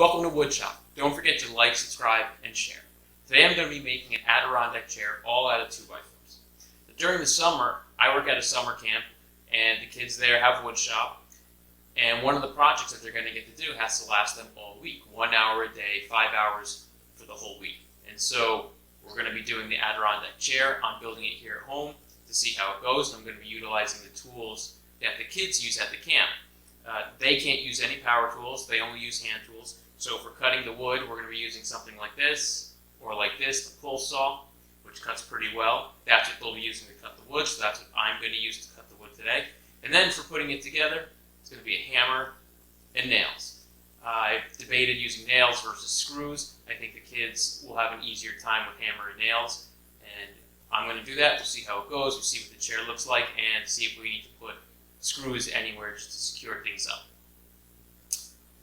Welcome to Woodshop. Don't forget to like, subscribe, and share. Today I'm going to be making an Adirondack chair all out of 2x4s. During the summer, I work at a summer camp, and the kids there have Woodshop, and one of the projects that they're going to get to do has to last them all week. 1 hour a day, 5 hours for the whole week. And so we're going to be doing the Adirondack chair. I'm building it here at home to see how it goes. I'm going to be utilizing the tools that the kids use at the camp. They can't use any power tools. They only use hand tools. So for cutting the wood, we're going to be using something like this, or like this, the pull saw, which cuts pretty well. That's what they'll be using to cut the wood, so that's what I'm going to use to cut the wood today. And then for putting it together, it's going to be a hammer and nails. I've debated using nails versus screws. I think the kids will have an easier time with hammer and nails. And I'm going to do that. We'll see how it goes. We'll see what the chair looks like and see if we need to put screws anywhere just to secure things up.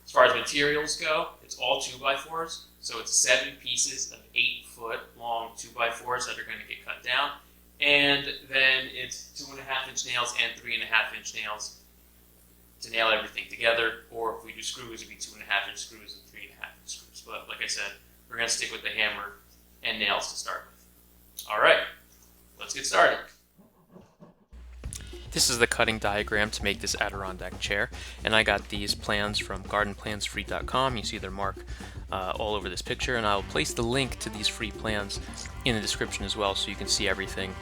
As far as materials go, it's all 2x4s. So it's 7 pieces of 8-foot long 2x4s that are going to get cut down. And then it's 2.5-inch nails and 3.5-inch nails to nail everything together. Or if we do screws, it'd be 2.5-inch screws and 3.5-inch screws. But like I said, we're going to stick with the hammer and nails to start with. All right, let's get started. This is the cutting diagram to make this Adirondack chair, and I got these plans from gardenplansfree.com. You see their mark all over this picture, and I'll place the link to these free plans in the description as well, so you can see everything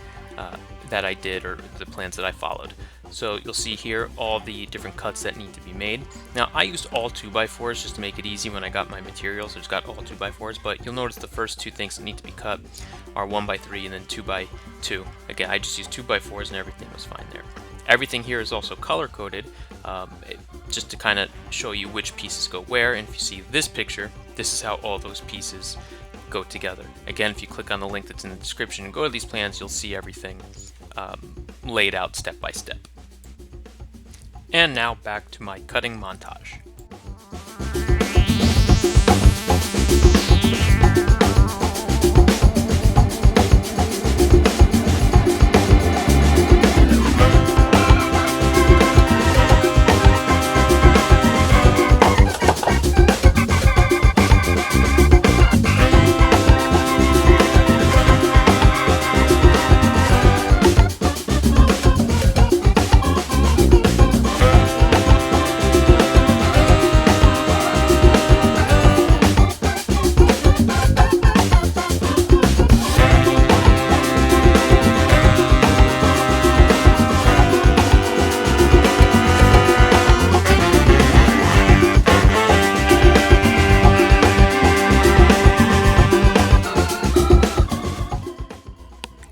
that I did, or the plans that I followed. So you'll see here all the different cuts that need to be made. Now I used all 2x4s just to make it easy when I got my materials. I just got all 2x4s, but you'll notice the first 2 things that need to be cut are 1x3 and then 2x2. Again, I just used 2x4s and everything was fine there. Everything here is also color coded, just to kind of show you which pieces go where. And if you see this picture, this is how all those pieces go together. Again, if you click on the link that's in the description and go to these plans, you'll see everything laid out step by step. And now back to my cutting montage.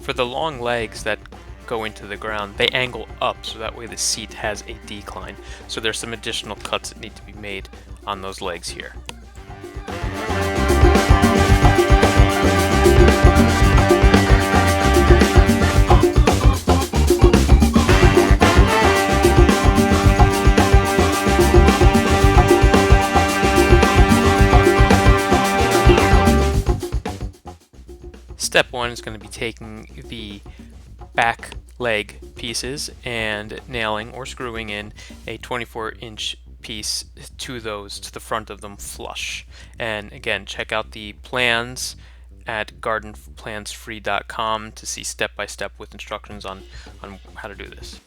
For the long legs that go into the ground, they angle up, so that way the seat has a decline. So there's some additional cuts that need to be made on those legs here. Step 1 is going to be taking the back leg pieces and nailing or screwing in a 24-inch piece to those, to the front of them flush. And again, check out the plans at gardenplansfree.com to see step by step with instructions on how to do this.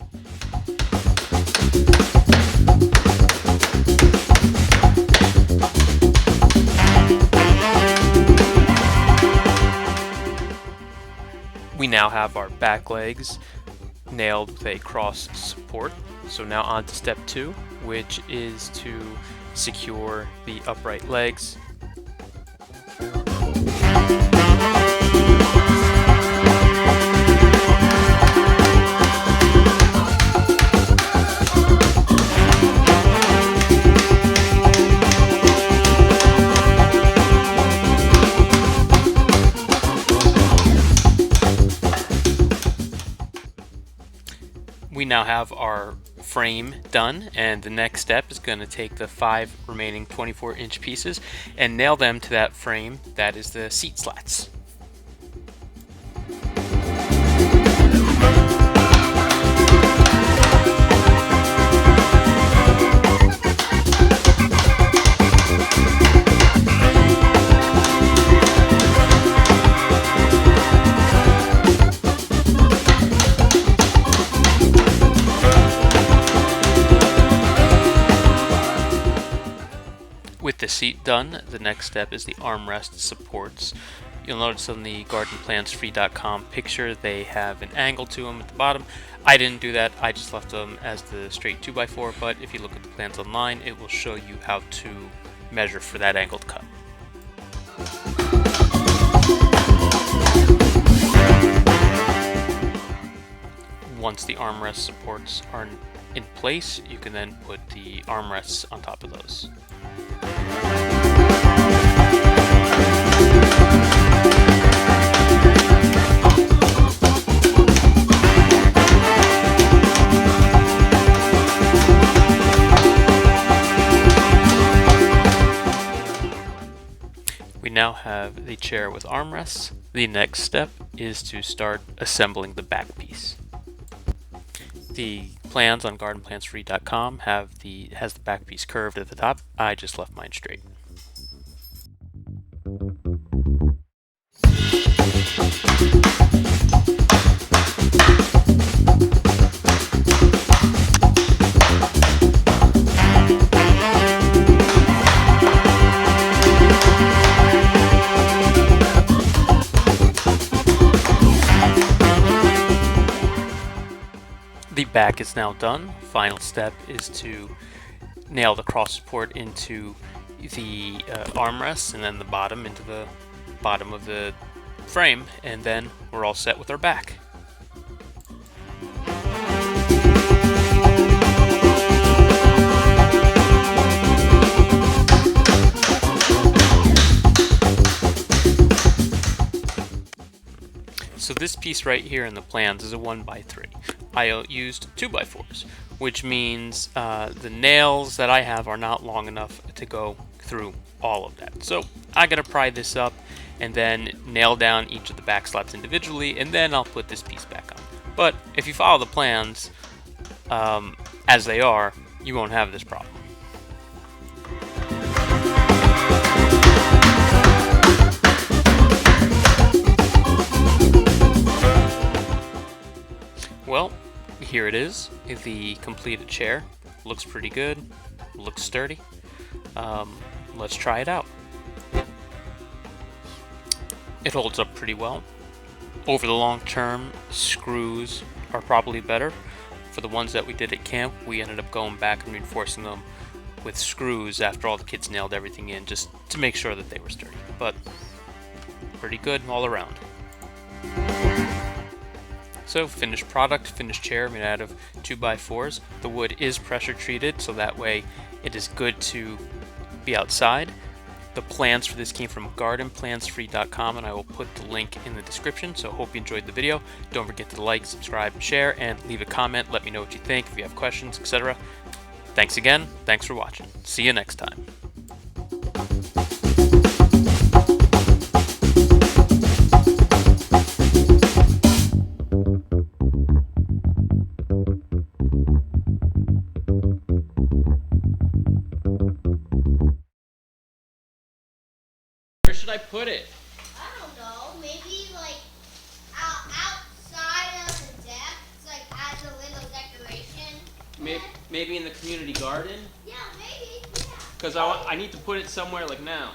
We now have our back legs nailed with a cross support. So now on to step 2, which is to secure the upright legs. We now have our frame done, and the next step is going to take the 5 remaining 24-inch pieces and nail them to that frame that is the seat slats. With the seat done, the next step is the armrest supports. You'll notice on the gardenplansfree.com picture they have an angle to them at the bottom. I didn't do that, I just left them as the straight 2x4, but if you look at the plans online, it will show you how to measure for that angled cut. Once the armrest supports are in place, you can then put the armrests on top of those. We now have the chair with armrests. The next step is to start assembling the back piece. The plans on gardenplansfree.com has the back piece curved at the top. I just left mine straight. The back is now done. Final step is to nail the cross support into the armrests and then the bottom into the bottom of the frame, and then we're all set with our back. So this piece right here in the plans is a 1x3. I used 2x4s, which means the nails that I have are not long enough to go through all of that. So I gotta pry this up and then nail down each of the back slots individually, and then I'll put this piece back on. But if you follow the plans as they are, you won't have this problem. Well, here it is, the completed chair. Looks pretty good, looks sturdy. Let's try it out. It holds up pretty well. Over the long term, screws are probably better. For the ones that we did at camp, we ended up going back and reinforcing them with screws after all the kids nailed everything in, just to make sure that they were sturdy. But pretty good all around. So finished product, finished chair made out of 2x4s. The wood is pressure treated, so that way it is good to be outside. The plans for this came from gardenplansfree.com, and I will put the link in the description. So hope you enjoyed the video. Don't forget to like, subscribe, and share, and leave a comment. Let me know what you think, if you have questions, etc. Thanks again. Thanks for watching. See you next time. Where should I put it? I don't know. Maybe like outside of the deck, it's like as a little decoration. Maybe in the community garden? Yeah, maybe. Yeah. Because I need to put it somewhere like now.